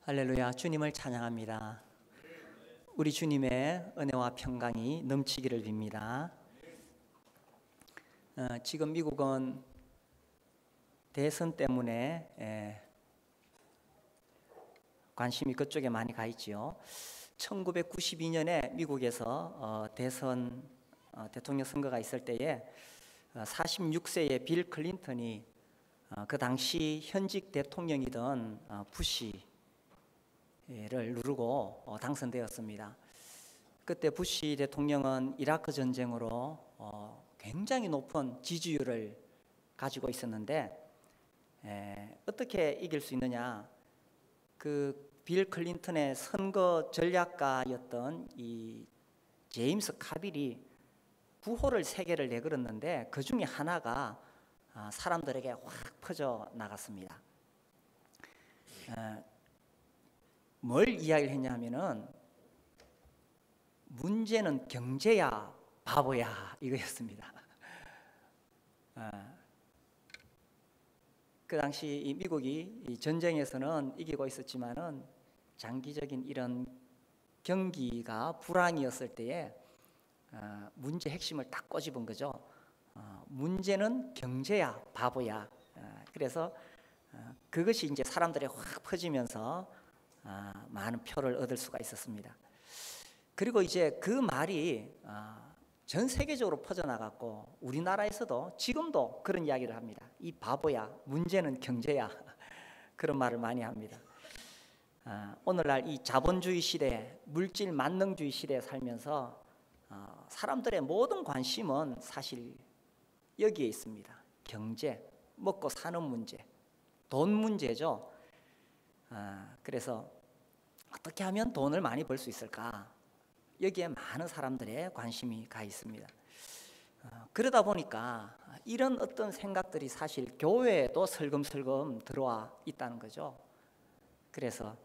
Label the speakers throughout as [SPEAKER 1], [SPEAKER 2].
[SPEAKER 1] 할렐루야, 주님을 찬양합니다. 우리 주님의 은혜와 평강이 넘치기를 빕니다. 지금 미국은 대선 때문에 관심이 그쪽에 많이 가 있지요. 1992년에 미국에서 대통령 선거가 있을 때에 46세의 빌 클린턴이 그 당시 현직 대통령이던 부시를 누르고 당선되었습니다. 그때 부시 대통령은 이라크 전쟁으로 굉장히 높은 지지율을 가지고 있었는데 어떻게 이길 수 있느냐, 그 빌 클린턴의 선거 전략가였던 이 제임스 카빌이 구호를 3개를 내걸었는데 그 중에 하나가 사람들에게 확 퍼져 나갔습니다. 뭘 이야기를 했냐면은 문제는 경제야 바보야 이거였습니다. 그 당시 이 미국이 이 전쟁에서는 이기고 있었지만은 장기적인 이런 경기가 불황이었을 때에 문제 핵심을 딱 꼬집은 거죠. 문제는 경제야 바보야. 그래서 그것이 이제 사람들이 확 퍼지면서 많은 표를 얻을 수가 있었습니다. 그리고 이제 그 말이 전 세계적으로 퍼져나갔고 우리나라에서도 지금도 그런 이야기를 합니다. 이 바보야, 문제는 경제야. 그런 말을 많이 합니다. 오늘날 이 자본주의 시대, 물질 만능주의 시대에 살면서 사람들의 모든 관심은 사실 여기에 있습니다. 경제, 먹고 사는 문제, 돈 문제죠. 그래서 어떻게 하면 돈을 많이 벌 수 있을까? 여기에 많은 사람들의 관심이 가 있습니다. 그러다 보니까 이런 어떤 생각들이 사실 교회에도 슬금슬금 들어와 있다는 거죠. 그래서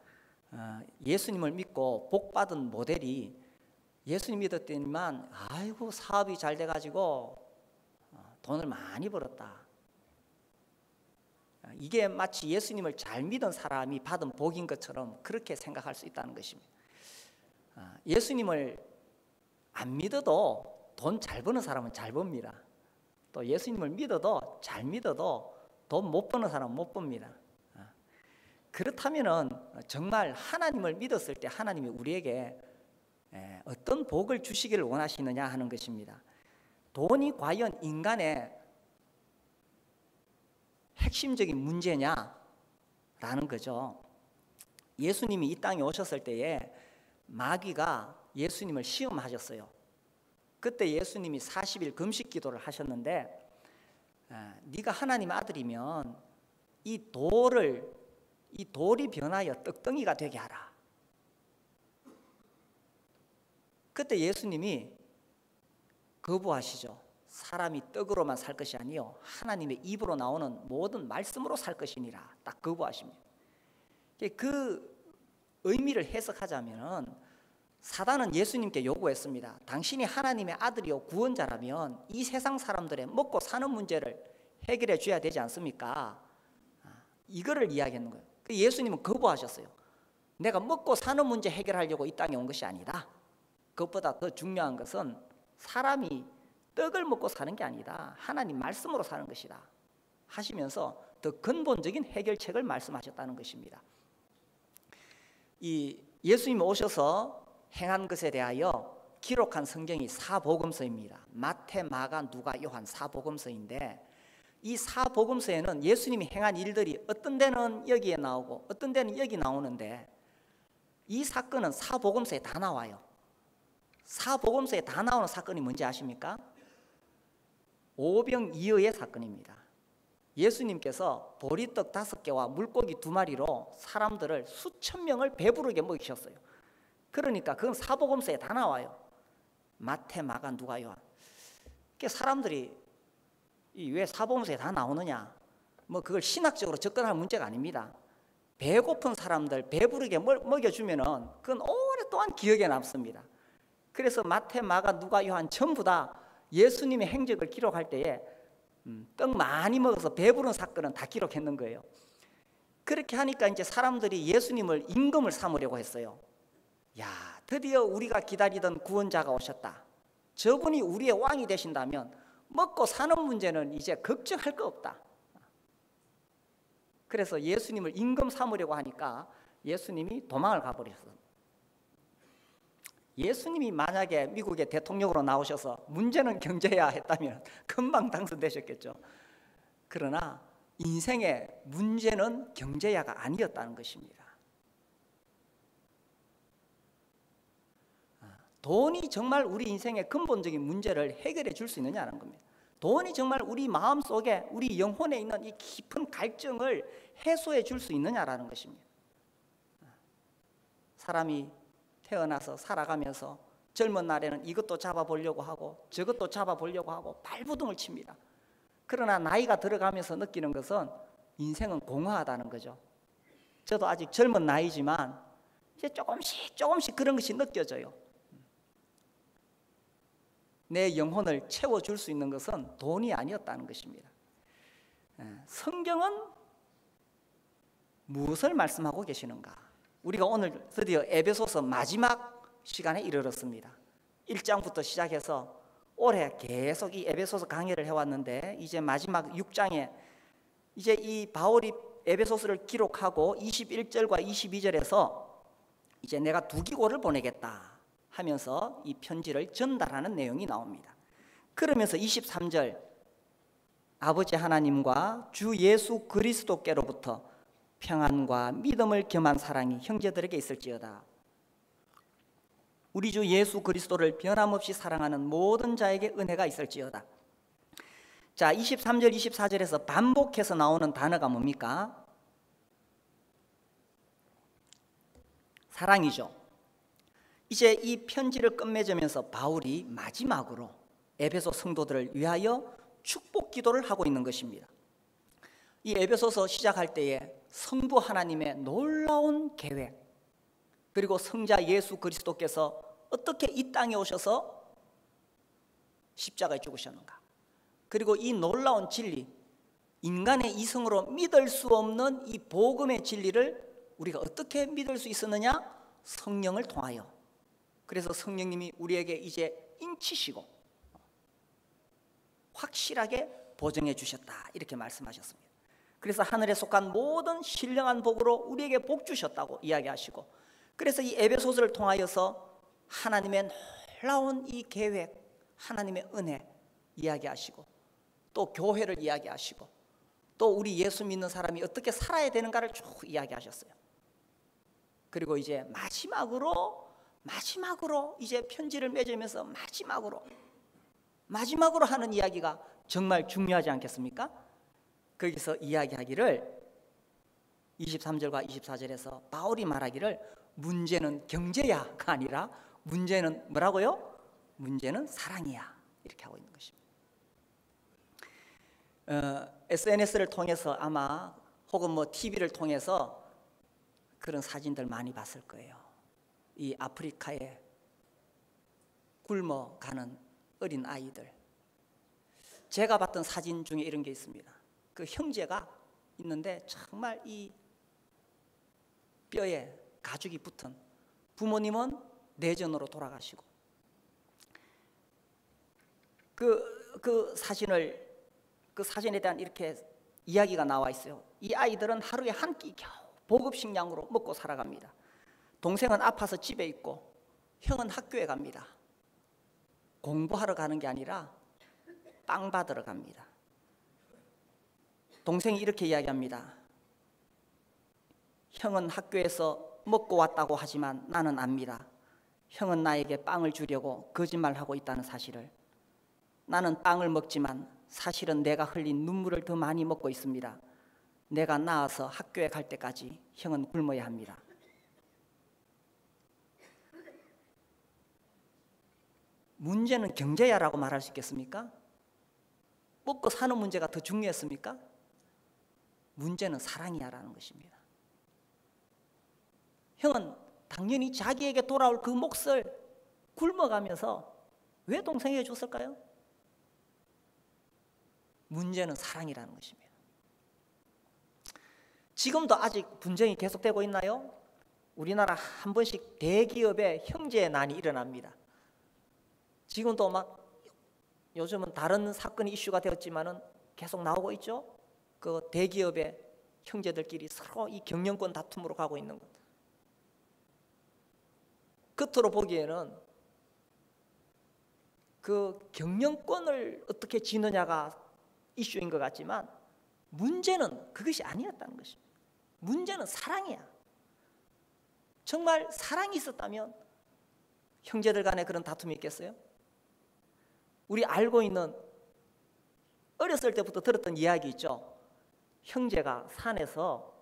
[SPEAKER 1] 예수님을 믿고 복받은 모델이 예수님 믿었더니만 아이고 사업이 잘 돼가지고 돈을 많이 벌었다. 이게 마치 예수님을 잘 믿은 사람이 받은 복인 것처럼 그렇게 생각할 수 있다는 것입니다. 예수님을 안 믿어도 돈 잘 버는 사람은 잘 법니다. 또 예수님을 믿어도 잘 믿어도 돈 못 버는 사람은 못 법니다. 그렇다면은 정말 하나님을 믿었을 때 하나님이 우리에게 어떤 복을 주시기를 원하시느냐 하는 것입니다. 돈이 과연 인간의 핵심적인 문제냐라는 거죠. 예수님이 이 땅에 오셨을 때에 마귀가 예수님을 시험하셨어요. 그때 예수님이 40일 금식 기도를 하셨는데 네가 하나님 아들이면 이 돌이 변하여 떡덩이가 되게 하라. 그때 예수님이 거부하시죠. 사람이 떡으로만 살 것이 아니요 하나님의 입으로 나오는 모든 말씀으로 살 것이니라. 딱 거부하십니다. 그 의미를 해석하자면 사단은 예수님께 요구했습니다. 당신이 하나님의 아들이요 구원자라면 이 세상 사람들의 먹고 사는 문제를 해결해 줘야 되지 않습니까? 이거를 이야기하는 거예요. 예수님은 거부하셨어요. 내가 먹고 사는 문제 해결하려고 이 땅에 온 것이 아니다. 그것보다 더 중요한 것은 사람이 떡을 먹고 사는 게 아니다. 하나님 말씀으로 사는 것이다 하시면서 더 근본적인 해결책을 말씀하셨다는 것입니다. 이 예수님이 오셔서 행한 것에 대하여 기록한 성경이 사복음서입니다. 마태, 마가, 누가, 요한 사복음서인데 이 사복음서에는 예수님이 행한 일들이 어떤 데는 여기에 나오고 어떤 데는 여기 나오는데 이 사건은 사복음서에 다 나와요. 사복음서에 다 나오는 사건이 뭔지 아십니까? 오병이어의 사건입니다. 예수님께서 보리떡 5개와 물고기 2마리로 사람들을 수천 명을 배부르게 먹이셨어요. 그러니까 그건 사복음서에 다 나와요. 마태, 마가, 누가, 요한. 사람들이 왜 사복음서에 다 나오느냐? 그걸 신학적으로 접근할 문제가 아닙니다. 배고픈 사람들 배부르게 먹여주면은 그건 오랫동안 기억에 남습니다. 그래서 마태, 마가, 누가, 요한 전부 다 예수님의 행적을 기록할 때에 떡 많이 먹어서 배부른 사건은 다 기록했는 거예요. 그렇게 하니까 이제 사람들이 예수님을 임금을 삼으려고 했어요. 야, 드디어 우리가 기다리던 구원자가 오셨다. 저분이 우리의 왕이 되신다면 먹고 사는 문제는 이제 걱정할 거 없다. 그래서 예수님을 임금 삼으려고 하니까 예수님이 도망을 가버렸어요. 예수님이 만약에 미국의 대통령으로 나오셔서 문제는 경제야 했다면 금방 당선되셨겠죠. 그러나 인생의 문제는 경제야가 아니었다는 것입니다. 돈이 정말 우리 인생의 근본적인 문제를 해결해 줄 수 있느냐는 겁니다. 돈이 정말 우리 마음속에, 우리 영혼에 있는 이 깊은 갈증을 해소해 줄 수 있느냐라는 것입니다. 사람이 태어나서 살아가면서 젊은 날에는 이것도 잡아보려고 하고 저것도 잡아보려고 하고 발부둥을 칩니다. 그러나 나이가 들어가면서 느끼는 것은 인생은 공허하다는 거죠. 저도 아직 젊은 나이지만 이제 조금씩 그런 것이 느껴져요. 내 영혼을 채워줄 수 있는 것은 돈이 아니었다는 것입니다. 성경은 무엇을 말씀하고 계시는가? 우리가 오늘 드디어 에베소서 마지막 시간에 이르렀습니다. 1장부터 시작해서 올해 계속 이 에베소서 강의를 해왔는데 이제 마지막 6장에 이제 이 바울이 에베소서를 기록하고 21절과 22절에서 이제 내가 두기고를 보내겠다 하면서 이 편지를 전달하는 내용이 나옵니다. 그러면서 23절 아버지 하나님과 주 예수 그리스도께로부터 평안과 믿음을 겸한 사랑이 형제들에게 있을지어다. 우리 주 예수 그리스도를 변함없이 사랑하는 모든 자에게 은혜가 있을지어다. 자, 23절 24절에서 반복해서 나오는 단어가 뭡니까? 사랑이죠. 이제 이 편지를 끝맺으면서 바울이 마지막으로 에베소 성도들을 위하여 축복 기도를 하고 있는 것입니다. 이 에베소서 시작할 때에 성부 하나님의 놀라운 계획, 그리고 성자 예수 그리스도께서 어떻게 이 땅에 오셔서 십자가에 죽으셨는가, 그리고 이 놀라운 진리, 인간의 이성으로 믿을 수 없는 이 복음의 진리를 우리가 어떻게 믿을 수 있었느냐? 성령을 통하여. 그래서 성령님이 우리에게 이제 인치시고 확실하게 보증해 주셨다, 이렇게 말씀하셨습니다. 그래서 하늘에 속한 모든 신령한 복으로 우리에게 복 주셨다고 이야기하시고, 그래서 이 에베소서를 통하여서 하나님의 놀라운 이 계획, 하나님의 은혜 이야기하시고, 또 교회를 이야기하시고, 또 우리 예수 믿는 사람이 어떻게 살아야 되는가를 쭉 이야기하셨어요. 그리고 이제 마지막으로 이제 편지를 맺으면서 마지막으로 하는 이야기가 정말 중요하지 않겠습니까? 거기서 이야기하기를 23절과 24절에서 바울이 말하기를 문제는 경제야가 아니라 문제는 뭐라고요? 문제는 사랑이야, 이렇게 하고 있는 것입니다. SNS를 통해서 아마 혹은 뭐 TV를 통해서 그런 사진들 많이 봤을 거예요. 이 아프리카에 굶어가는 어린 아이들. 제가 봤던 사진 중에 이런 게 있습니다. 그 형제가 있는데 정말 이 뼈에 가죽이 붙은, 부모님은 내전으로 돌아가시고, 그 사진에 대한 이렇게 이야기가 나와 있어요. 이 아이들은 하루에 한 끼 겨우 보급식량으로 먹고 살아갑니다. 동생은 아파서 집에 있고 형은 학교에 갑니다. 공부하러 가는 게 아니라 빵 받으러 갑니다. 동생이 이렇게 이야기합니다. 형은 학교에서 먹고 왔다고 하지만 나는 압니다. 형은 나에게 빵을 주려고 거짓말하고 있다는 사실을. 나는 빵을 먹지만 사실은 내가 흘린 눈물을 더 많이 먹고 있습니다. 내가 나아서 학교에 갈 때까지 형은 굶어야 합니다. 문제는 경제야라고 말할 수 있겠습니까? 먹고 사는 문제가 더 중요했습니까? 문제는 사랑이야라는 것입니다. 형은 당연히 자기에게 돌아올 그 몫을 굶어가면서 왜 동생에게 줬을까요? 문제는 사랑이라는 것입니다. 지금도 아직 분쟁이 계속되고 있나요? 우리나라 한 번씩 대기업의 형제난이 일어납니다. 지금도 막 요즘은 다른 사건이 이슈가 되었지만은 계속 나오고 있죠. 그 대기업의 형제들끼리 서로 이 경영권 다툼으로 가고 있는 것. 겉으로 보기에는 그 경영권을 어떻게 지느냐가 이슈인 것 같지만 문제는 그것이 아니었다는 것입니다. 문제는 사랑이야. 정말 사랑이 있었다면 형제들 간에 그런 다툼이 있겠어요? 우리 알고 있는 어렸을 때부터 들었던 이야기 있죠. 형제가 산에서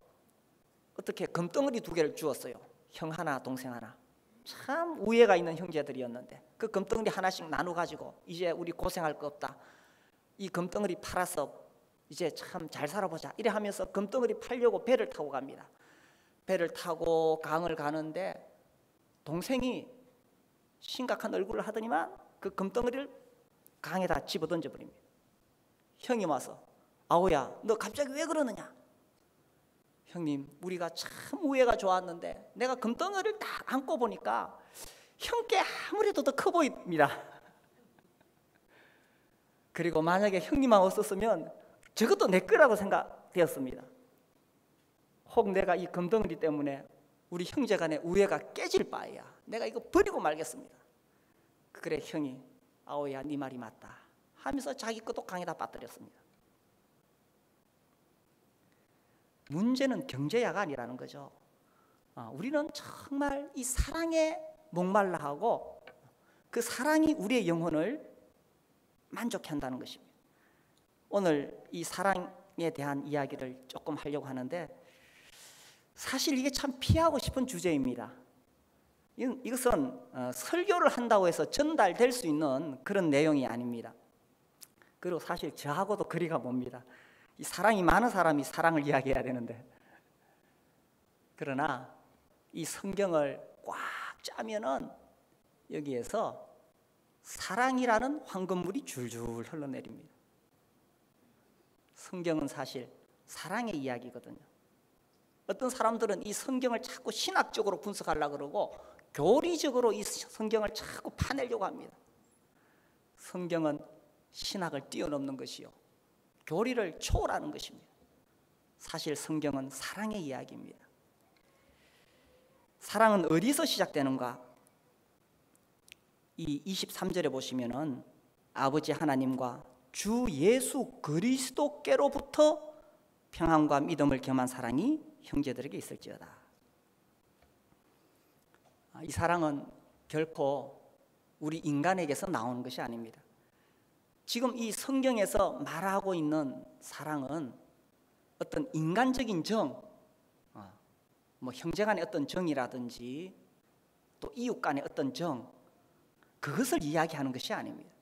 [SPEAKER 1] 어떻게 금덩어리 2개를 주었어요. 형 하나 동생 하나. 참 우애가 있는 형제들이었는데 그 금덩어리 하나씩 나눠 가지고 이제 우리 고생할 거 없다. 이 금덩어리 팔아서 이제 참 잘 살아보자. 이래 하면서 금덩어리 팔려고 배를 타고 갑니다. 배를 타고 강을 가는데 동생이 심각한 얼굴을 하더니만 그 금덩어리를 강에다 집어 던져버립니다. 형이 와서 아우야 너 갑자기 왜 그러느냐. 형님 우리가 참 우애가 좋았는데 내가 금덩어리를 딱 안고 보니까 형께 아무래도 더 커 보입니다. 그리고 만약에 형님만 없었으면 저것도 내 거라고 생각되었습니다. 혹 내가 이 금덩어리 때문에 우리 형제 간의 우애가 깨질 바에야 내가 이거 버리고 말겠습니다. 그래 형이 아우야 네 말이 맞다 하면서 자기 것도 강에다 빠뜨렸습니다. 문제는 경제야가 아니라는 거죠. 우리는 정말 이 사랑에 목말라 하고 그 사랑이 우리의 영혼을 만족해 한다는 것입니다. 오늘 이 사랑에 대한 이야기를 조금 하려고 하는데 사실 이게 참 피하고 싶은 주제입니다. 이것은 설교를 한다고 해서 전달될 수 있는 그런 내용이 아닙니다. 그리고 사실 저하고도 거리가 멉니다. 이 사랑이 많은 사람이 사랑을 이야기해야 되는데 그러나 이 성경을 꽉 짜면은 여기에서 사랑이라는 황금물이 줄줄 흘러내립니다. 성경은 사실 사랑의 이야기거든요. 어떤 사람들은 이 성경을 자꾸 신학적으로 분석하려고 그러고 교리적으로 이 성경을 자꾸 파내려고 합니다. 성경은 신학을 뛰어넘는 것이요 교리를 초월하는 것입니다. 사실 성경은 사랑의 이야기입니다. 사랑은 어디서 시작되는가? 이 23절에 보시면은 아버지 하나님과 주 예수 그리스도께로부터 평안과 믿음을 겸한 사랑이 형제들에게 있을지어다. 이 사랑은 결코 우리 인간에게서 나오는 것이 아닙니다. 지금 이 성경에서 말하고 있는 사랑은 어떤 인간적인 정, 뭐 형제간의 어떤 정이라든지 또 이웃 간의 어떤 정, 그것을 이야기하는 것이 아닙니다.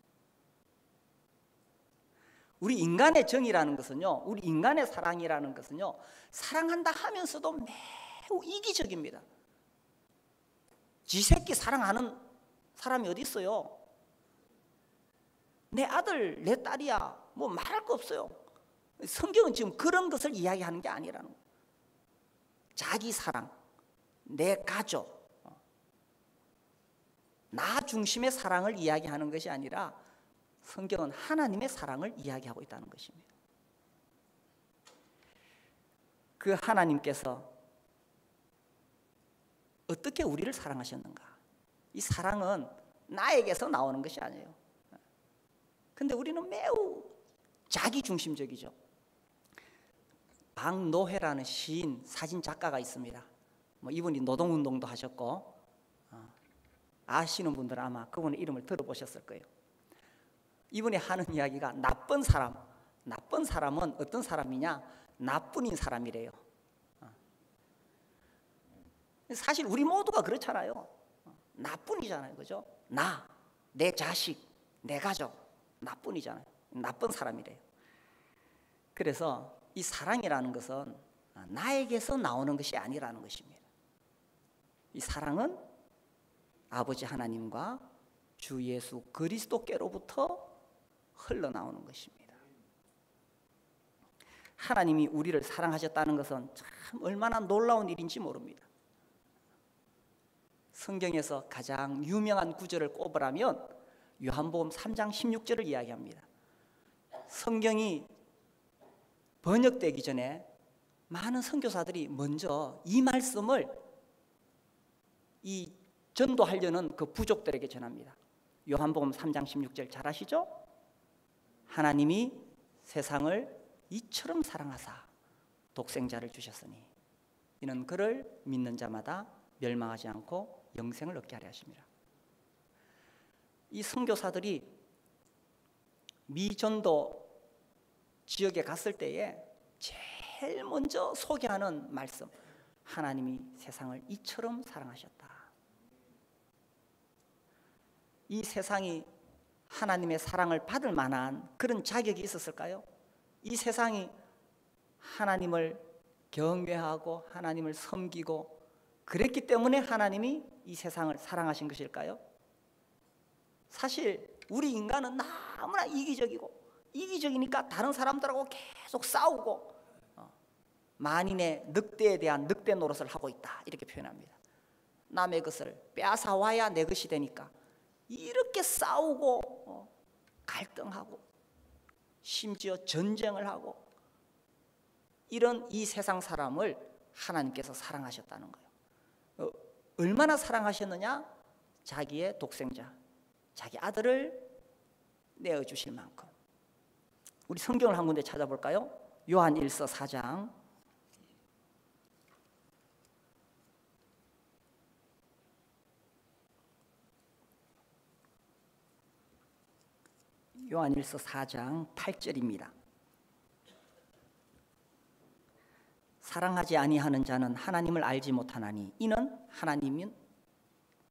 [SPEAKER 1] 우리 인간의 정이라는 것은요, 우리 인간의 사랑이라는 것은요, 사랑한다 하면서도 매우 이기적입니다. 지 새끼 사랑하는 사람이 어디 있어요? 내 아들, 내 딸이야. 뭐 말할 거 없어요. 성경은 지금 그런 것을 이야기하는 게 아니라는 거예요. 자기 사랑, 내 가족, 나 중심의 사랑을 이야기하는 것이 아니라 성경은 하나님의 사랑을 이야기하고 있다는 것입니다. 그 하나님께서 어떻게 우리를 사랑하셨는가? 이 사랑은 나에게서 나오는 것이 아니에요. 근데 우리는 매우 자기중심적이죠. 박노해라는 시인, 사진 작가가 있습니다. 뭐 이분이 노동운동도 하셨고 아시는 분들은 아마 그분의 이름을 들어보셨을 거예요. 이분이 하는 이야기가 나쁜 사람은 어떤 사람이냐? 나뿐인 사람이래요. 사실 우리 모두가 그렇잖아요. 나뿐이잖아요, 그죠? 내 자식, 내 가족, 나뿐이잖아요. 나쁜 사람이래요. 그래서 이 사랑이라는 것은 나에게서 나오는 것이 아니라는 것입니다. 이 사랑은 아버지 하나님과 주 예수 그리스도께로부터 흘러나오는 것입니다. 하나님이 우리를 사랑하셨다는 것은 참 얼마나 놀라운 일인지 모릅니다. 성경에서 가장 유명한 구절을 꼽으라면 요한복음 3장 16절을 이야기합니다. 성경이 번역되기 전에 많은 선교사들이 먼저 이 말씀을 이 전도하려는 그 부족들에게 전합니다. 요한복음 3장 16절 잘 아시죠? 하나님이 세상을 이처럼 사랑하사 독생자를 주셨으니 이는 그를 믿는 자마다 멸망하지 않고 영생을 얻게 하려 하십니다. 이 선교사들이 미전도 지역에 갔을 때에 제일 먼저 소개하는 말씀, 하나님이 세상을 이처럼 사랑하셨다. 이 세상이 하나님의 사랑을 받을 만한 그런 자격이 있었을까요? 이 세상이 하나님을 경외하고 하나님을 섬기고 그랬기 때문에 하나님이 이 세상을 사랑하신 것일까요? 사실 우리 인간은 너무나 이기적이니까 다른 사람들하고 계속 싸우고 만인의 늑대에 대한 늑대 노릇을 하고 있다 이렇게 표현합니다. 남의 것을 빼앗아와야 내 것이 되니까 이렇게 싸우고 갈등하고 심지어 전쟁을 하고 이런 이 세상 사람을 하나님께서 사랑하셨다는 거예요. 얼마나 사랑하셨느냐? 자기의 독생자, 자기 아들을 내어주실 만큼. 우리 성경을 한 군데 찾아볼까요? 요한 1서 4장 요한 1서 4장 8절입니다. 사랑하지 아니하는 자는 하나님을 알지 못하나니 이는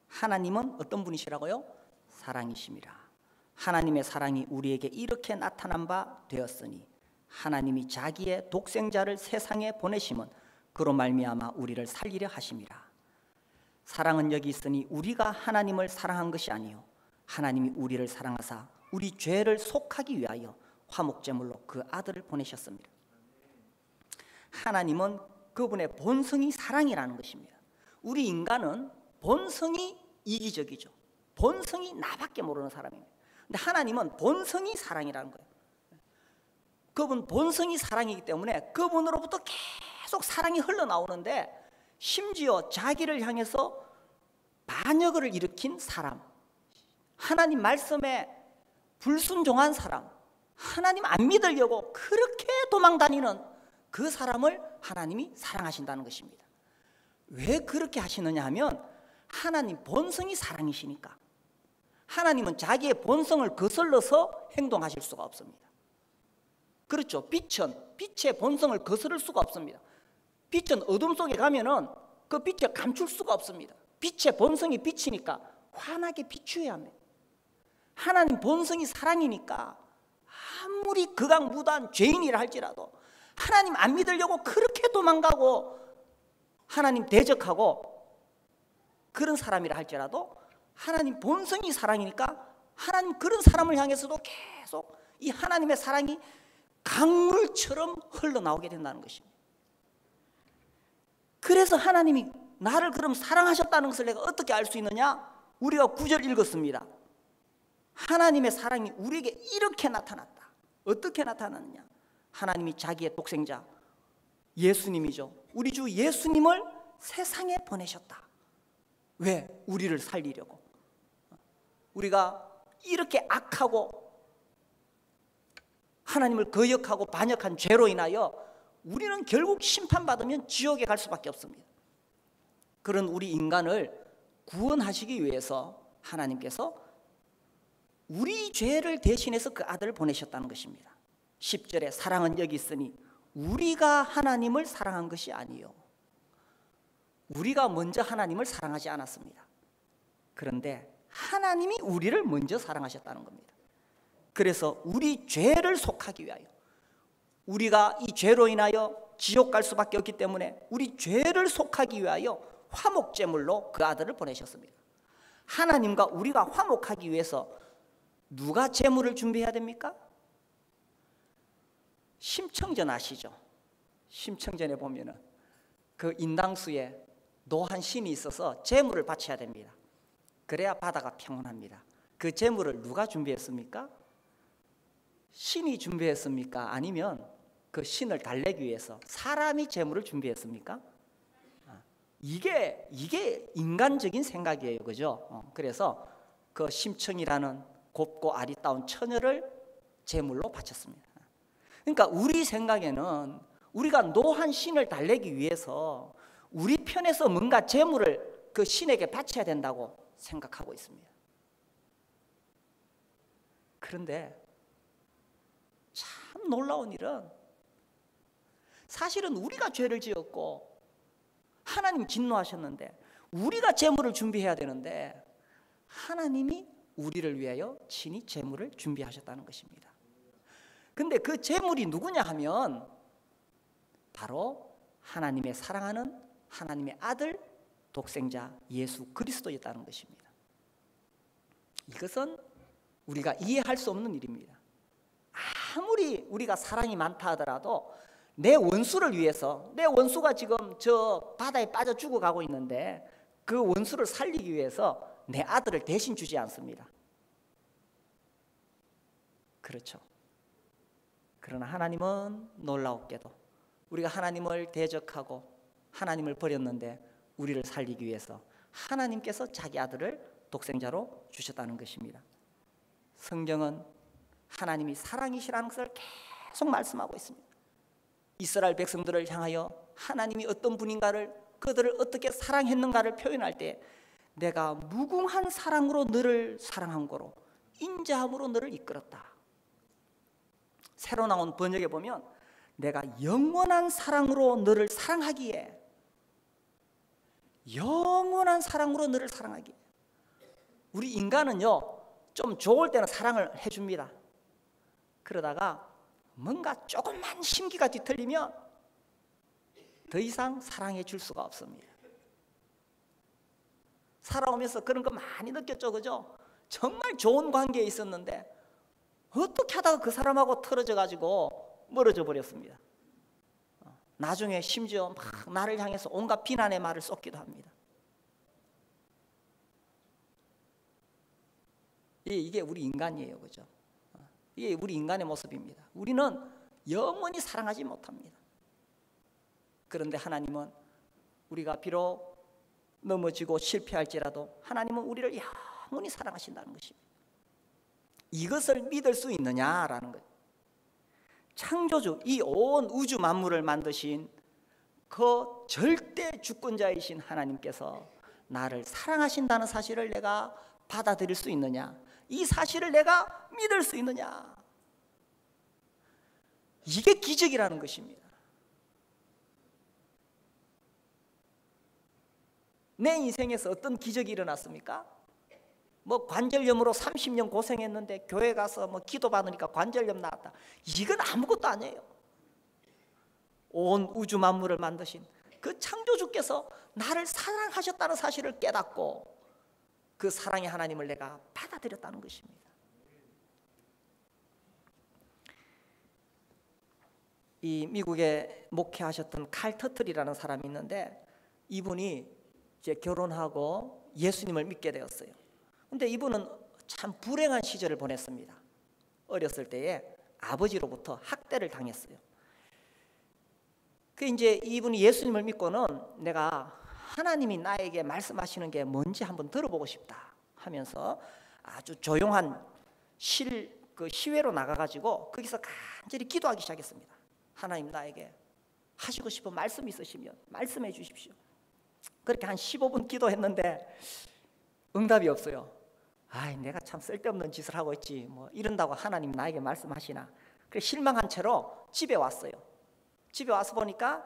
[SPEAKER 1] 하나님은 어떤 분이시라고요? 사랑이심이라. 하나님의 사랑이 우리에게 이렇게 나타난 바 되었으니 하나님이 자기의 독생자를 세상에 보내심은 그로 말미암아 우리를 살리려 하심이라. 사랑은 여기 있으니 우리가 하나님을 사랑한 것이 아니요 하나님이 우리를 사랑하사 우리 죄를 속하기 위하여 화목제물로 그 아들을 보내셨습니다. 하나님은 그분의 본성이 사랑이라는 것입니다. 우리 인간은 본성이 이기적이죠. 본성이 나밖에 모르는 사람입니다. 근데 하나님은 본성이 사랑이라는 거예요. 그분 본성이 사랑이기 때문에 그분으로부터 계속 사랑이 흘러나오는데 심지어 자기를 향해서 반역을 일으킨 사람, 하나님 말씀에 불순종한 사람, 하나님 안 믿으려고 그렇게 도망다니는 그 사람을 하나님이 사랑하신다는 것입니다. 왜 그렇게 하시느냐 하면 하나님 본성이 사랑이시니까. 하나님은 자기의 본성을 거슬러서 행동하실 수가 없습니다. 그렇죠. 빛의 본성을 거스를 수가 없습니다. 빛은 어둠 속에 가면은 그 빛을 감출 수가 없습니다. 빛의 본성이 빛이니까 환하게 비추어야 합니다. 하나님 본성이 사랑이니까 아무리 극악무도한 죄인이라 할지라도 하나님 안 믿으려고 그렇게 도망가고 하나님 대적하고 그런 사람이라 할지라도 하나님 본성이 사랑이니까 하나님 그런 사람을 향해서도 계속 이 하나님의 사랑이 강물처럼 흘러나오게 된다는 것입니다. 그래서 하나님이 나를 그럼 사랑하셨다는 것을 내가 어떻게 알 수 있느냐? 우리가 9절 읽었습니다. 하나님의 사랑이 우리에게 이렇게 나타났다. 어떻게 나타났느냐? 하나님이 자기의 독생자 예수님이죠. 우리 주 예수님을 세상에 보내셨다. 왜? 우리를 살리려고. 우리가 이렇게 악하고 하나님을 거역하고 반역한 죄로 인하여 우리는 결국 심판받으면 지옥에 갈 수밖에 없습니다. 그런 우리 인간을 구원하시기 위해서 하나님께서 우리 죄를 대신해서 그 아들을 보내셨다는 것입니다. 10절에 사랑은 여기 있으니 우리가 하나님을 사랑한 것이 아니요 우리가 먼저 하나님을 사랑하지 않았습니다. 그런데 하나님이 우리를 먼저 사랑하셨다는 겁니다. 그래서 우리 죄를 속하기 위하여, 우리가 이 죄로 인하여 지옥 갈 수밖에 없기 때문에 우리 죄를 속하기 위하여 화목제물로 그 아들을 보내셨습니다. 하나님과 우리가 화목하기 위해서 누가 제물을 준비해야 됩니까? 심청전 아시죠? 심청전에 보면은 그 인당수에 노한 신이 있어서 제물을 바쳐야 됩니다. 그래야 바다가 평온합니다. 그 제물을 누가 준비했습니까? 신이 준비했습니까? 아니면 그 신을 달래기 위해서 사람이 제물을 준비했습니까? 이게 인간적인 생각이에요, 그죠? 그래서 그 심청이라는 곱고 아리따운 처녀를 제물로 바쳤습니다. 그러니까 우리 생각에는 우리가 노한 신을 달래기 위해서 우리 편에서 뭔가 제물을 그 신에게 바쳐야 된다고 생각하고 있습니다. 그런데 참 놀라운 일은 사실은 우리가 죄를 지었고 하나님 진노하셨는데 우리가 제물을 준비해야 되는데 하나님이 우리를 위하여 친히 제물을 준비하셨다는 것입니다. 근데 그 제물이 누구냐 하면 바로 하나님의 사랑하는 하나님의 아들 독생자 예수 그리스도였다는 것입니다. 이것은 우리가 이해할 수 없는 일입니다. 아무리 우리가 사랑이 많다 하더라도 내 원수를 위해서, 내 원수가 지금 저 바다에 빠져 죽어가고 있는데 그 원수를 살리기 위해서 내 아들을 대신 주지 않습니다. 그렇죠. 그러나 하나님은 놀라웠게도 우리가 하나님을 대적하고 하나님을 버렸는데 우리를 살리기 위해서 하나님께서 자기 아들을 독생자로 주셨다는 것입니다. 성경은 하나님이 사랑이시라는 것을 계속 말씀하고 있습니다. 이스라엘 백성들을 향하여 하나님이 어떤 분인가를, 그들을 어떻게 사랑했는가를 표현할 때 내가 무궁한 사랑으로 너를 사랑한 거로 인자함으로 너를 이끌었다. 새로 나온 번역에 보면 내가 영원한 사랑으로 너를 사랑하기에, 영원한 사랑으로 너를 사랑하기에. 우리 인간은요 좀 좋을 때는 사랑을 해줍니다. 그러다가 뭔가 조금만 심기가 뒤틀리면 더 이상 사랑해 줄 수가 없습니다. 살아오면서 그런 거 많이 느꼈죠, 그죠? 정말 좋은 관계에 있었는데 어떻게 하다가 그 사람하고 틀어져 가지고 멀어져 버렸습니다. 나중에 심지어 막 나를 향해서 온갖 비난의 말을 쏟기도 합니다. 이게 우리 인간이에요, 그죠? 이게 우리 인간의 모습입니다. 우리는 영원히 사랑하지 못합니다. 그런데 하나님은 우리가 비록 넘어지고 실패할지라도 하나님은 우리를 영원히 사랑하신다는 것입니다. 이것을 믿을 수 있느냐라는 거예요. 창조주, 이 온 우주 만물을 만드신 그 절대 주권자이신 하나님께서 나를 사랑하신다는 사실을 내가 받아들일 수 있느냐, 이 사실을 내가 믿을 수 있느냐, 이게 기적이라는 것입니다. 내 인생에서 어떤 기적이 일어났습니까? 뭐 관절염으로 30년 고생했는데 교회 가서 뭐 기도 받으니까 관절염 나았다. 이건 아무것도 아니에요. 온 우주 만물을 만드신 그 창조주께서 나를 사랑하셨다는 사실을 깨닫고 그 사랑의 하나님을 내가 받아들였다는 것입니다. 이 미국에 목회하셨던 칼 터틀이라는 사람이 있는데 이분이 이제 결혼하고 예수님을 믿게 되었어요. 근데 이분은 참 불행한 시절을 보냈습니다. 어렸을 때에 아버지로부터 학대를 당했어요. 그 이제 이분이 예수님을 믿고는 내가 하나님이 나에게 말씀하시는 게 뭔지 한번 들어보고 싶다 하면서 아주 조용한 시외로 나가가지고 거기서 간절히 기도하기 시작했습니다. 하나님, 나에게 하시고 싶은 말씀 있으시면 말씀해 주십시오. 그렇게 한 15분 기도했는데 응답이 없어요. 아이, 내가 참 쓸데없는 짓을 하고 있지, 뭐 이런다고 하나님 나에게 말씀하시나. 그래서 실망한 채로 집에 왔어요. 집에 와서 보니까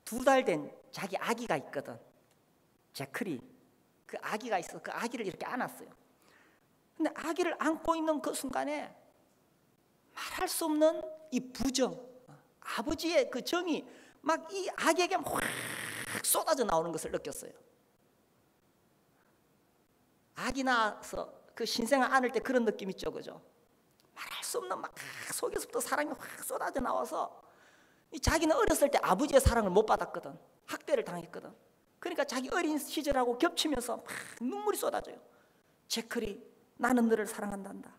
[SPEAKER 1] 2달 된 자기 아기가 있거든. 제클이. 그 아기가 있어. 그 아기를 이렇게 안았어요. 근데 아기를 안고 있는 그 순간에 말할 수 없는 이 부정, 아버지의 그 정이 막 이 아기에게 확 쏟아져 나오는 것을 느꼈어요. 아기 낳아서 그 신생아 안을 때 그런 느낌 있죠, 그죠? 말할 수 없는 막 속에서부터 사랑이 확 쏟아져 나와서 자기는 어렸을 때 아버지의 사랑을 못 받았거든. 학대를 당했거든. 그러니까 자기 어린 시절하고 겹치면서 막 눈물이 쏟아져요. 제클이 나는 너를 사랑한단다.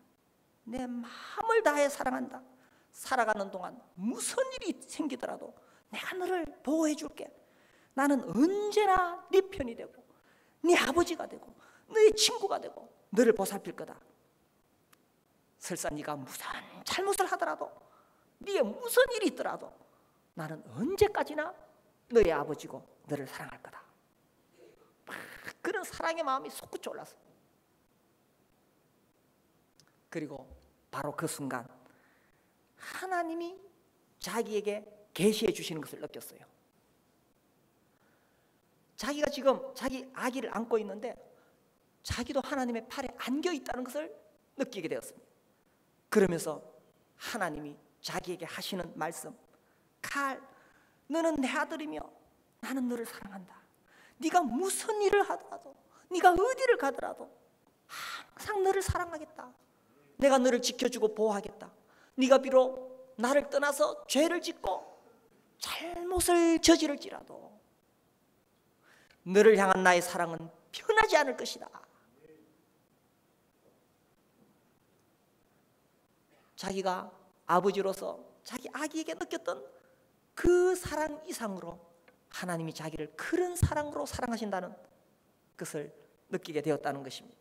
[SPEAKER 1] 내 마음을 다해 사랑한다. 살아가는 동안 무슨 일이 생기더라도 내가 너를 보호해 줄게. 나는 언제나 네 편이 되고 네 아버지가 되고 너의 친구가 되고 너를 보살필 거다. 설사 네가 무슨 잘못을 하더라도 네게 무슨 일이 있더라도 나는 언제까지나 너의 아버지고 너를 사랑할 거다. 막 그런 사랑의 마음이 솟구쳐 올랐어. 그리고 바로 그 순간 하나님이 자기에게 계시해 주시는 것을 느꼈어요. 자기가 지금 자기 아기를 안고 있는데 자기도 하나님의 팔에 안겨 있다는 것을 느끼게 되었습니다. 그러면서 하나님이 자기에게 하시는 말씀, 칼, 너는 내 아들이며 나는 너를 사랑한다. 네가 무슨 일을 하더라도 네가 어디를 가더라도 항상 너를 사랑하겠다. 내가 너를 지켜주고 보호하겠다. 네가 비록 나를 떠나서 죄를 짓고 잘못을 저지를지라도 너를 향한 나의 사랑은 변하지 않을 것이다. 자기가 아버지로서 자기 아기에게 느꼈던 그 사랑 이상으로 하나님이 자기를 그런 사랑으로 사랑하신다는 것을 느끼게 되었다는 것입니다.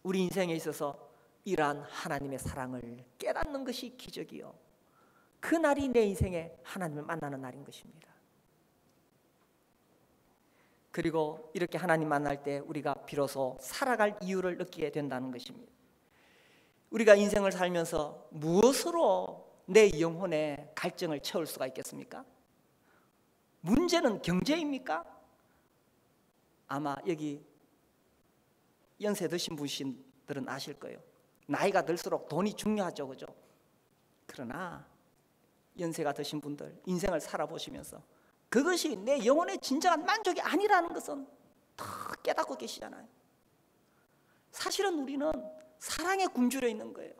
[SPEAKER 1] 우리 인생에 있어서 이러한 하나님의 사랑을 깨닫는 것이 기적이요, 그날이 내 인생에 하나님을 만나는 날인 것입니다. 그리고 이렇게 하나님 만날 때 우리가 비로소 살아갈 이유를 느끼게 된다는 것입니다. 우리가 인생을 살면서 무엇으로 내 영혼의 갈증을 채울 수가 있겠습니까? 문제는 경제입니까? 아마 여기 연세 드신 분들은 아실 거예요. 나이가 들수록 돈이 중요하죠, 그죠? 그러나 연세가 드신 분들 인생을 살아보시면서 그것이 내 영혼의 진정한 만족이 아니라는 것은 더 깨닫고 계시잖아요. 사실은 우리는 사랑에 굶주려 있는 거예요.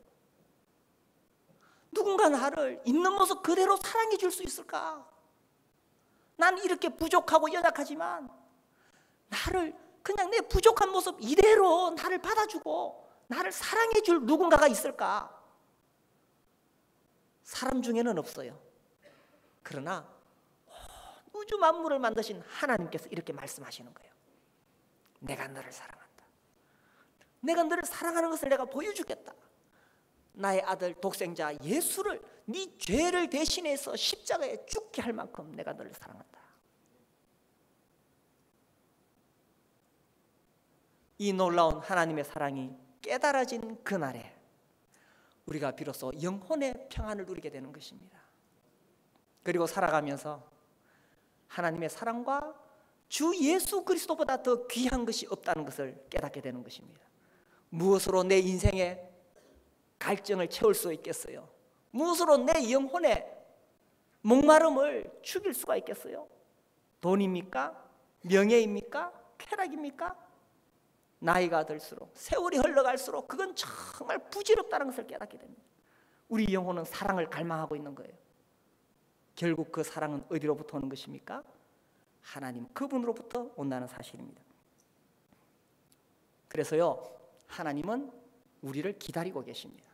[SPEAKER 1] 누군가 나를 있는 모습 그대로 사랑해 줄 수 있을까? 난 이렇게 부족하고 연약하지만 나를 그냥 내 부족한 모습 이대로 나를 받아주고 나를 사랑해 줄 누군가가 있을까? 사람 중에는 없어요. 그러나 우주 만물을 만드신 하나님께서 이렇게 말씀하시는 거예요. 내가 너를 사랑한다. 내가 너를 사랑하는 것을 내가 보여주겠다. 나의 아들 독생자 예수를 네 죄를 대신해서 십자가에 죽게 할 만큼 내가 너를 사랑한다. 이 놀라운 하나님의 사랑이 깨달아진 그날에 우리가 비로소 영혼의 평안을 누리게 되는 것입니다. 그리고 살아가면서 하나님의 사랑과 주 예수 그리스도보다 더 귀한 것이 없다는 것을 깨닫게 되는 것입니다. 무엇으로 내 인생의 갈증을 채울 수 있겠어요? 무엇으로 내 영혼의 목마름을 죽일 수가 있겠어요? 돈입니까? 명예입니까? 쾌락입니까? 나이가 들수록 세월이 흘러갈수록 그건 정말 부질없다는 것을 깨닫게 됩니다. 우리 영혼은 사랑을 갈망하고 있는 거예요. 결국 그 사랑은 어디로부터 오는 것입니까? 하나님 그분으로부터 온다는 사실입니다. 그래서요, 하나님은 우리를 기다리고 계십니다.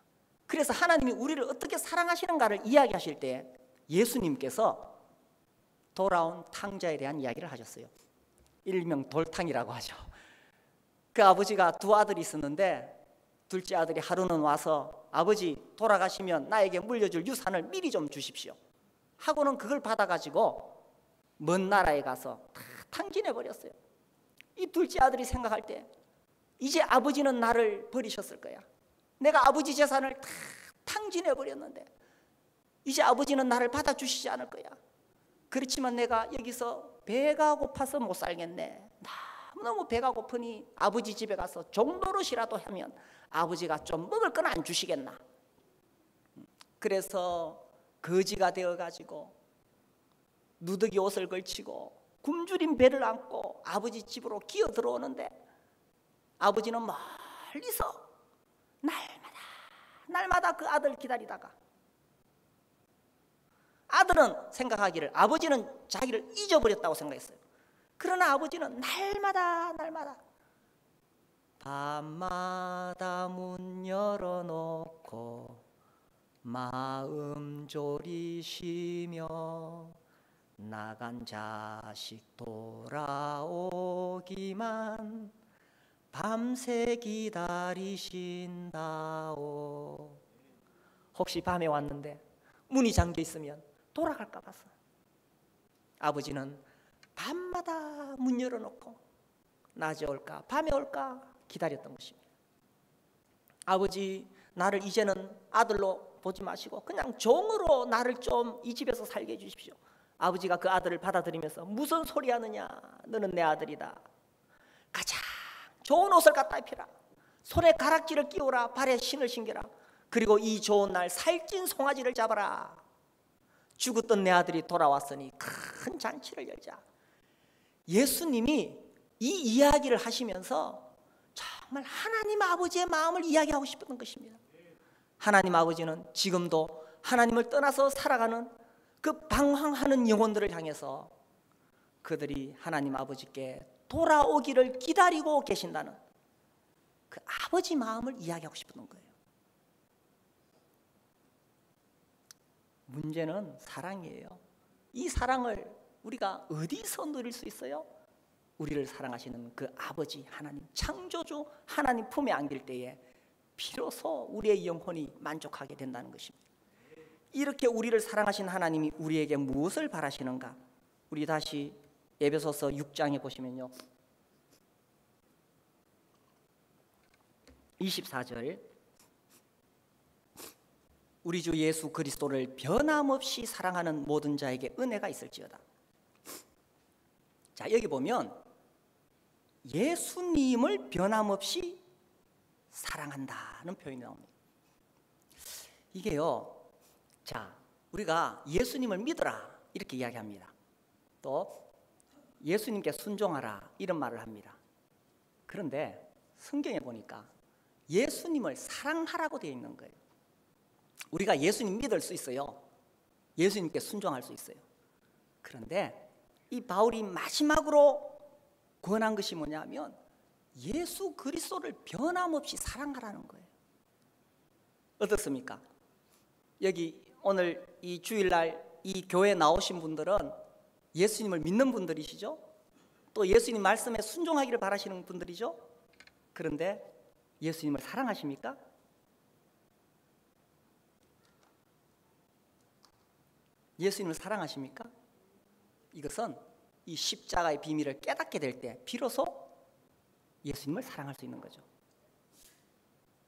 [SPEAKER 1] 그래서 하나님이 우리를 어떻게 사랑하시는가를 이야기하실 때 예수님께서 돌아온 탕자에 대한 이야기를 하셨어요. 일명 돌탕이라고 하죠. 그 아버지가 두 아들이 있었는데 둘째 아들이 하루는 와서 아버지 돌아가시면 나에게 물려줄 유산을 미리 좀 주십시오 하고는 그걸 받아가지고 먼 나라에 가서 다 탕진해버렸어요. 이 둘째 아들이 생각할 때 이제 아버지는 나를 버리셨을 거야. 내가 아버지 재산을 다 탕진해버렸는데 이제 아버지는 나를 받아주시지 않을 거야. 그렇지만 내가 여기서 배가 고파서 못 살겠네. 너무 배가 고프니 아버지 집에 가서 종노릇이라도 하면 아버지가 좀 먹을 건 안 주시겠나. 그래서 거지가 되어가지고 누더기 옷을 걸치고 굶주린 배를 안고 아버지 집으로 기어 들어오는데 아버지는 멀리서 날마다 날마다 그 아들 기다리다가 아들은 생각하기를 아버지는 자기를 잊어버렸다고 생각했어요. 그러나 아버지는 날마다 밤마다 문 열어놓고 마음 졸이시며 나간 자식 돌아오기만 밤새 기다리신다오. 혹시 밤에 왔는데 문이 잠겨 있으면 돌아갈까 봐서 아버지는 밤마다 문 열어놓고 낮에 올까 밤에 올까 기다렸던 것입니다. 아버지, 나를 이제는 아들로 보지 마시고 그냥 종으로 나를 좀 이 집에서 살게 해주십시오. 아버지가 그 아들을 받아들이면서 무슨 소리 하느냐, 너는 내 아들이다. 가장 좋은 옷을 갖다 입히라. 손에 가락지를 끼우라. 발에 신을 신겨라. 그리고 이 좋은 날 살찐 송아지를 잡아라. 죽었던 내 아들이 돌아왔으니 큰 잔치를 열자. 예수님이 이 이야기를 하시면서 정말 하나님 아버지의 마음을 이야기하고 싶었던 것입니다. 하나님 아버지는 지금도 하나님을 떠나서 살아가는 그 방황하는 영혼들을 향해서 그들이 하나님 아버지께 돌아오기를 기다리고 계신다는 그 아버지 마음을 이야기하고 싶었던 거예요. 문제는 사랑이에요. 이 사랑을 우리가 어디서 누릴 수 있어요? 우리를 사랑하시는 그 아버지 하나님, 창조주 하나님 품에 안길 때에 비로소 우리의 영혼이 만족하게 된다는 것입니다. 이렇게 우리를 사랑하신 하나님이 우리에게 무엇을 바라시는가? 우리 다시 에베소서 6장에 보시면요, 24절, 우리 주 예수 그리스도를 변함없이 사랑하는 모든 자에게 은혜가 있을지어다. 자, 여기 보면 예수님을 변함없이 사랑한다는 표현이 나옵니다. 이게요, 자, 우리가 예수님을 믿어라 이렇게 이야기합니다. 또 예수님께 순종하라 이런 말을 합니다. 그런데 성경에 보니까 예수님을 사랑하라고 되어 있는 거예요. 우리가 예수님 믿을 수 있어요. 예수님께 순종할 수 있어요. 그런데 이 바울이 마지막으로 권한 것이 뭐냐면 예수 그리스도를 변함없이 사랑하라는 거예요. 어떻습니까? 여기 오늘 이 주일날 이 교회에 나오신 분들은 예수님을 믿는 분들이시죠? 또 예수님 말씀에 순종하기를 바라시는 분들이죠? 그런데 예수님을 사랑하십니까? 예수님을 사랑하십니까? 이것은 이 십자가의 비밀을 깨닫게 될 때 비로소 예수님을 사랑할 수 있는 거죠.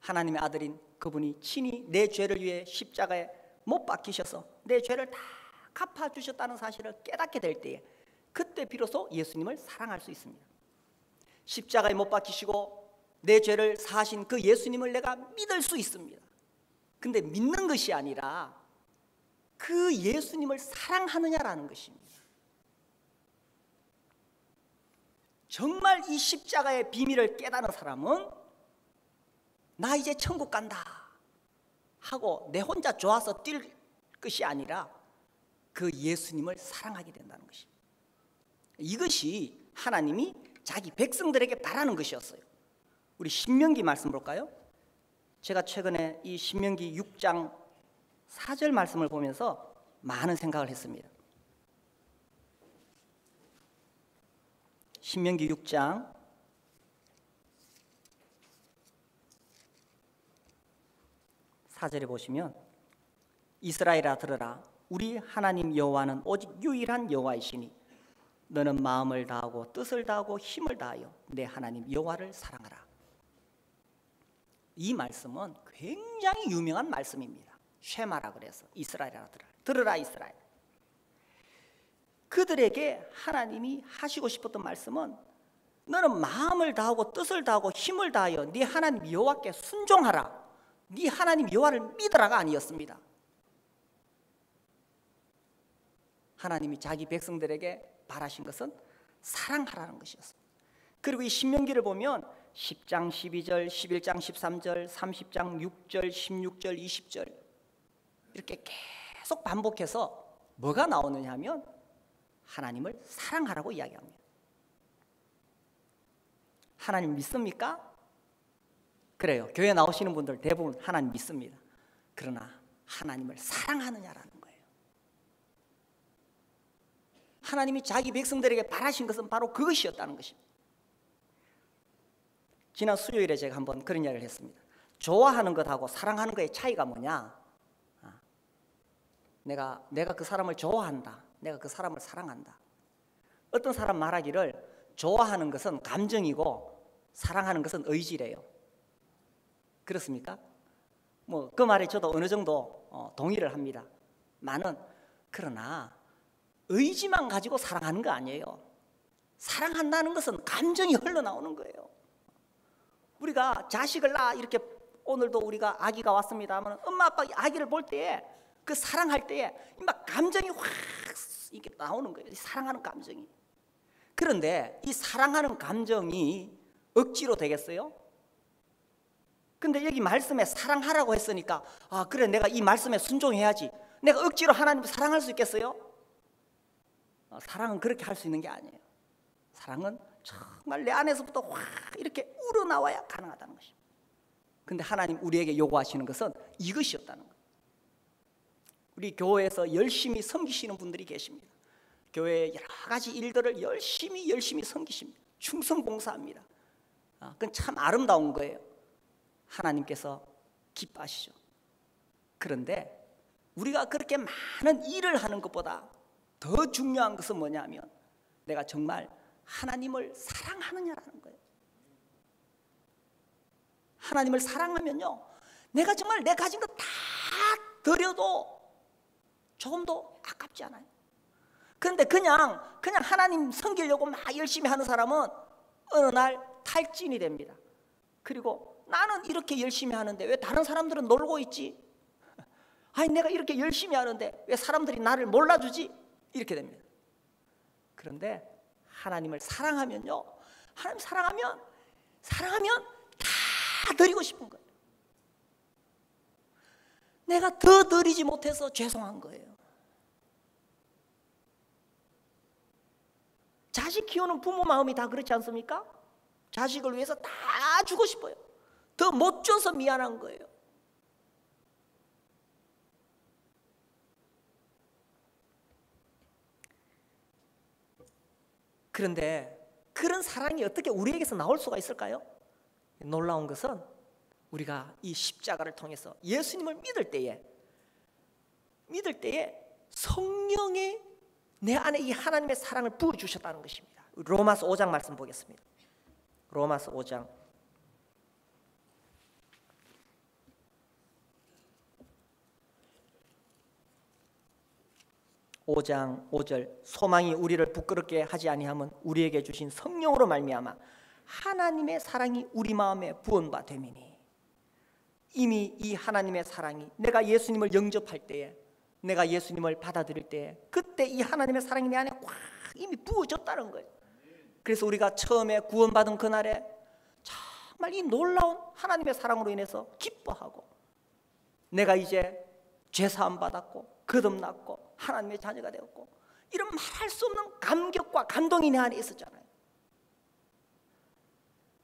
[SPEAKER 1] 하나님의 아들인 그분이 친히 내 죄를 위해 십자가에 못 박히셔서 내 죄를 다 갚아주셨다는 사실을 깨닫게 될 때에 그때 비로소 예수님을 사랑할 수 있습니다. 십자가에 못 박히시고 내 죄를 사하신 그 예수님을 내가 믿을 수 있습니다. 근데 믿는 것이 아니라 그 예수님을 사랑하느냐라는 것입니다. 정말 이 십자가의 비밀을 깨닫는 사람은 나 이제 천국 간다 하고 내 혼자 좋아서 뛸 것이 아니라 그 예수님을 사랑하게 된다는 것입니다. 이것이 하나님이 자기 백성들에게 바라는 것이었어요. 우리 신명기 말씀 볼까요? 제가 최근에 이 신명기 6장 4절 말씀을 보면서 많은 생각을 했습니다. 신명기 6장 4절에 보시면 이스라엘아 들으라 우리 하나님 여호와는 오직 유일한 여호와이시니 너는 마음을 다하고 뜻을 다하고 힘을 다하여 내 하나님 여호와를 사랑하라. 이 말씀은 굉장히 유명한 말씀입니다. 쉐마라 그래서 이스라엘아 들으라 이스라엘. 그들에게 하나님이 하시고 싶었던 말씀은 너는 마음을 다하고 뜻을 다하고 힘을 다하여 네 하나님 여호와께 순종하라. 네 하나님 여호와를 믿으라가 아니었습니다. 하나님이 자기 백성들에게 바라신 것은 사랑하라는 것이었습니다. 그리고 이 신명기를 보면 10장 12절, 11장 13절, 30장 6절, 16절, 20절 이렇게 계속 반복해서 뭐가 나오느냐 하면 하나님을 사랑하라고 이야기합니다. 하나님 믿습니까? 그래요. 교회 나오시는 분들 대부분 하나님 믿습니다. 그러나 하나님을 사랑하느냐라는 거예요. 하나님이 자기 백성들에게 바라신 것은 바로 그것이었다는 것입니다. 지난 수요일에 제가 한번 그런 이야기를 했습니다. 좋아하는 것하고 사랑하는 것의 차이가 뭐냐? 내가 그 사람을 좋아한다. 내가 그 사람을 사랑한다. 어떤 사람 말하기를 좋아하는 것은 감정이고 사랑하는 것은 의지래요. 그렇습니까? 뭐 그 말에 저도 어느 정도 동의를 합니다. 그러나 의지만 가지고 사랑하는 거 아니에요. 사랑한다는 것은 감정이 흘러나오는 거예요. 우리가 자식을 낳아 이렇게 오늘도 우리가 아기가 왔습니다 하면 엄마 아빠 아기를 볼 때에 그 사랑할 때에 막 감정이 확 이렇게 나오는 거예요. 사랑하는 감정이. 그런데 이 사랑하는 감정이 억지로 되겠어요? 근데 여기 말씀에 사랑하라고 했으니까 그래 내가 이 말씀에 순종해야지. 내가 억지로 하나님을 사랑할 수 있겠어요? 사랑은 그렇게 할 수 있는 게 아니에요. 사랑은 정말 내 안에서부터 확 이렇게 우러나와야 가능하다는 것입니다. 근데 하나님 우리에게 요구하시는 것은 이것이었다는 거예요. 우리 교회에서 열심히 섬기시는 분들이 계십니다. 교회의 여러 가지 일들을 열심히 섬기십니다. 충성봉사합니다. 그건 참 아름다운 거예요. 하나님께서 기뻐하시죠. 그런데 우리가 그렇게 많은 일을 하는 것보다 더 중요한 것은 뭐냐면 내가 정말 하나님을 사랑하느냐라는 거예요. 하나님을 사랑하면요, 내가 정말 내 가진 거 다 드려도 조금도 아깝지 않아요. 그런데 그냥 하나님 섬기려고 막 열심히 하는 사람은 어느 날 탈진이 됩니다. 그리고 나는 이렇게 열심히 하는데 왜 다른 사람들은 놀고 있지? 아니 내가 이렇게 열심히 하는데 왜 사람들이 나를 몰라주지? 이렇게 됩니다. 그런데 하나님을 사랑하면요, 하나님 사랑하면 다 드리고 싶은 거예요. 내가 더 드리지 못해서 죄송한 거예요. 자식 키우는 부모 마음이 다 그렇지 않습니까? 자식을 위해서 다 주고 싶어요. 더 못 줘서 미안한 거예요. 그런데 그런 사랑이 어떻게 우리에게서 나올 수가 있을까요? 놀라운 것은 우리가 이 십자가를 통해서 예수님을 믿을 때에 성령의 내 안에 이 하나님의 사랑을 부어주셨다는 것입니다. 로마서 5장 말씀 보겠습니다. 로마서 5장 5절 소망이 우리를 부끄럽게 하지 아니함은 우리에게 주신 성령으로 말미암아 하나님의 사랑이 우리 마음에 부은 바 됨이니. 이미 이 하나님의 사랑이 내가 예수님을 영접할 때에, 내가 예수님을 받아들일 때에 그때 이 하나님의 사랑이 내 안에 꽉 이미 부어졌다는 거예요. 그래서 우리가 처음에 구원받은 그날에 정말 이 놀라운 하나님의 사랑으로 인해서 기뻐하고, 내가 이제 죄사함 받았고 거듭났고 하나님의 자녀가 되었고, 이런 말할 수 없는 감격과 감동이 내 안에 있었잖아요.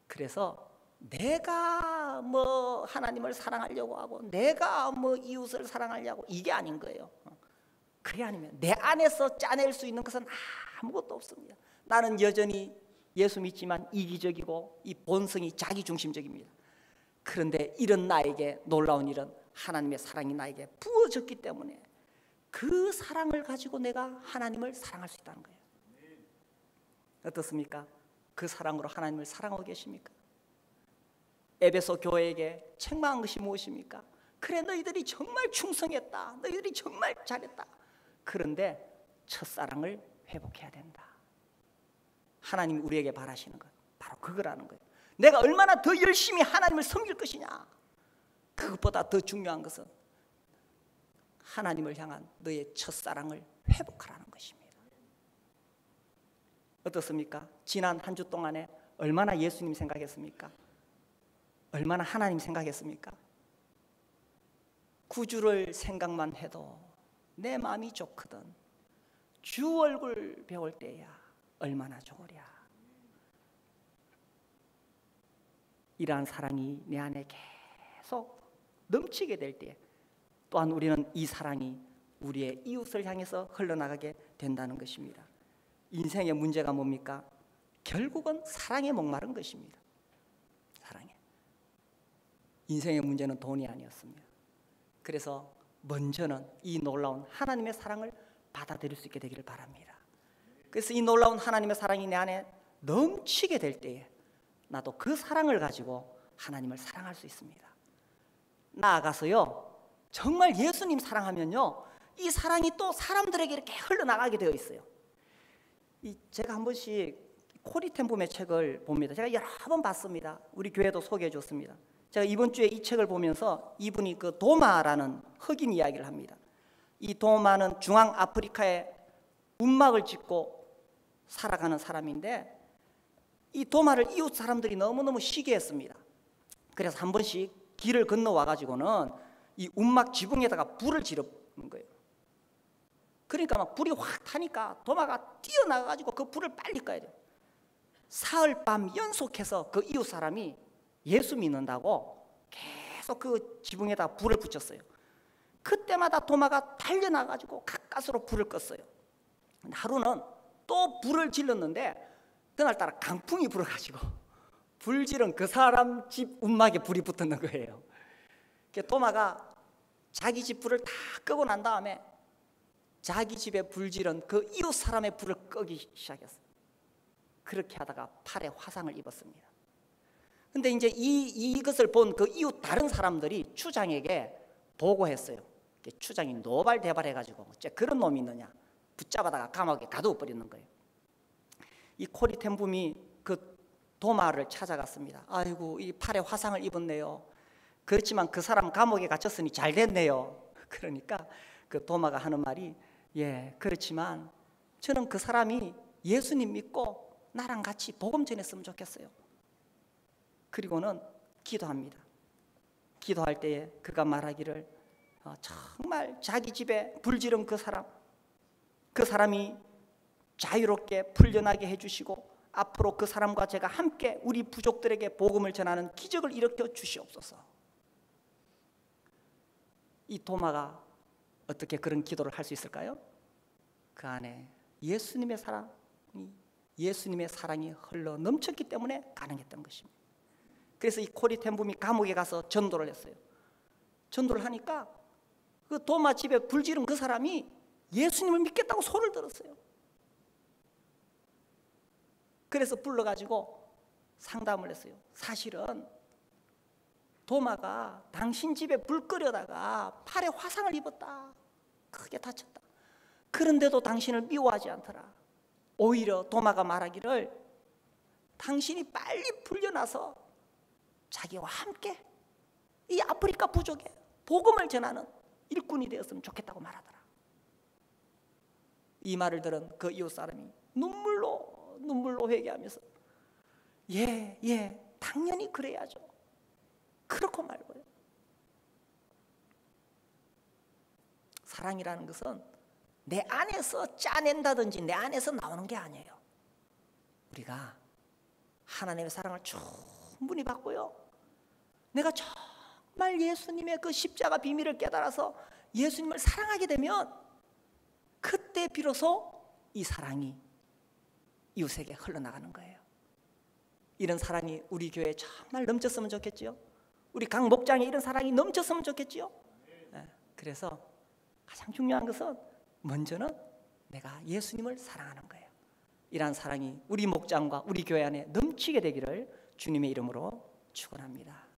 [SPEAKER 1] 그래서 내가 뭐 하나님을 사랑하려고 하고 내가 뭐 이웃을 사랑하려고 이게 아닌 거예요. 그게 아니면 내 안에서 짜낼 수 있는 것은 아무것도 없습니다. 나는 여전히 예수 믿지만 이기적이고 이 본성이 자기중심적입니다. 그런데 이런 나에게 놀라운 일은 하나님의 사랑이 나에게 부어졌기 때문에 그 사랑을 가지고 내가 하나님을 사랑할 수 있다는 거예요. 어떻습니까? 그 사랑으로 하나님을 사랑하고 계십니까? 에베소 교회에게 책망한 것이 무엇입니까? 그래 너희들이 정말 충성했다, 너희들이 정말 잘했다. 그런데 첫사랑을 회복해야 된다. 하나님이 우리에게 바라시는 것 바로 그거라는 거예요. 내가 얼마나 더 열심히 하나님을 섬길 것이냐, 그것보다 더 중요한 것은 하나님을 향한 너의 첫사랑을 회복하라는 것입니다. 어떻습니까? 지난 한 주 동안에 얼마나 예수님 생각했습니까? 얼마나 하나님 생각했습니까? 구주를 생각만 해도 내 마음이 좋거든. 주 얼굴 배울 때야 얼마나 좋으랴. 이러한 사랑이 내 안에 계속 넘치게 될 때 또한 우리는 이 사랑이 우리의 이웃을 향해서 흘러나가게 된다는 것입니다. 인생의 문제가 뭡니까? 결국은 사랑에 목마른 것입니다. 사랑에. 인생의 문제는 돈이 아니었습니다. 그래서 먼저는 이 놀라운 하나님의 사랑을 받아들일 수 있게 되기를 바랍니다. 그래서 이 놀라운 하나님의 사랑이 내 안에 넘치게 될 때에 나도 그 사랑을 가지고 하나님을 사랑할 수 있습니다. 나아가서요, 정말 예수님 사랑하면요, 이 사랑이 또 사람들에게 이렇게 흘러나가게 되어 있어요. 제가 한 번씩 코리 텐붐의 책을 봅니다. 제가 여러 번 봤습니다. 우리 교회도 소개해 줬습니다. 제가 이번 주에 이 책을 보면서 이분이 그 도마라는 흑인 이야기를 합니다. 이 도마는 중앙 아프리카에 움막을 짓고 살아가는 사람인데 이 도마를 이웃 사람들이 너무너무 시기했습니다. 그래서 한 번씩 길을 건너와 가지고는 이 움막 지붕에다가 불을 지르는 거예요. 그러니까 막 불이 확 타니까 도마가 뛰어나가 가지고 그 불을 빨리 꺼야 돼요. 사흘 밤 연속해서 그 이웃 사람이 예수 믿는다고 계속 그 지붕에다 불을 붙였어요. 그때마다 도마가 달려나가 가지고 가까스로 불을 껐어요. 하루는 또 불을 질렀는데 그날따라 강풍이 불어가지고 불 지른 그 사람 집 움막에 불이 붙었는 거예요. 도마가 자기 집 불을 다 끄고 난 다음에 자기 집에 불 지른 그 이웃 사람의 불을 끄기 시작했어요. 그렇게 하다가 팔에 화상을 입었습니다. 근데 이제 이것을 본 그 이웃 다른 사람들이 추장에게 보고했어요. 추장이 노발대발해가지고 어째 그런 놈이 있느냐, 붙잡아다가 감옥에 가두어 버리는 거예요. 이 코리 텐붐이 그 도마를 찾아갔습니다. 아이고, 이 팔에 화상을 입었네요. 그렇지만 그 사람 감옥에 갇혔으니 잘 됐네요. 그러니까 그 도마가 하는 말이, 예, 그렇지만 저는 그 사람이 예수님 믿고 나랑 같이 복음 전했으면 좋겠어요. 그리고는 기도합니다. 기도할 때에 그가 말하기를 정말 자기 집에 불지른 그 사람이 자유롭게 풀려나게 해주시고 앞으로 그 사람과 제가 함께 우리 부족들에게 복음을 전하는 기적을 일으켜 주시옵소서. 이 도마가 어떻게 그런 기도를 할 수 있을까요? 그 안에 예수님의 사랑이 흘러 넘쳤기 때문에 가능했던 것입니다. 그래서 이 코리 텐붐이 감옥에 가서 전도를 했어요. 전도를 하니까 그 도마 집에 불 지른 그 사람이 예수님을 믿겠다고 손을 들었어요. 그래서 불러가지고 상담을 했어요. 사실은 도마가 당신 집에 불 끄려다가 팔에 화상을 입었다. 크게 다쳤다. 그런데도 당신을 미워하지 않더라. 오히려 도마가 말하기를 당신이 빨리 풀려나서 자기와 함께 이 아프리카 부족에 복음을 전하는 일꾼이 되었으면 좋겠다고 말하더라. 이 말을 들은 그 이웃 사람이 눈물로 회개하면서 예, 당연히 그래야죠. 그렇고 말고요. 사랑이라는 것은 내 안에서 짜낸다든지 내 안에서 나오는 게 아니에요. 우리가 하나님의 사랑을 충분히 받고요, 내가 정말 예수님의 그 십자가 비밀을 깨달아서 예수님을 사랑하게 되면 그때 비로소 이 사랑이 이웃에게 흘러나가는 거예요. 이런 사랑이 우리 교회에 정말 넘쳤으면 좋겠지요. 우리 각 목장에 이런 사랑이 넘쳤으면 좋겠지요. 그래서 가장 중요한 것은 먼저는 내가 예수님을 사랑하는 거예요. 이러한 사랑이 우리 목장과 우리 교회 안에 넘치게 되기를 주님의 이름으로 축원합니다.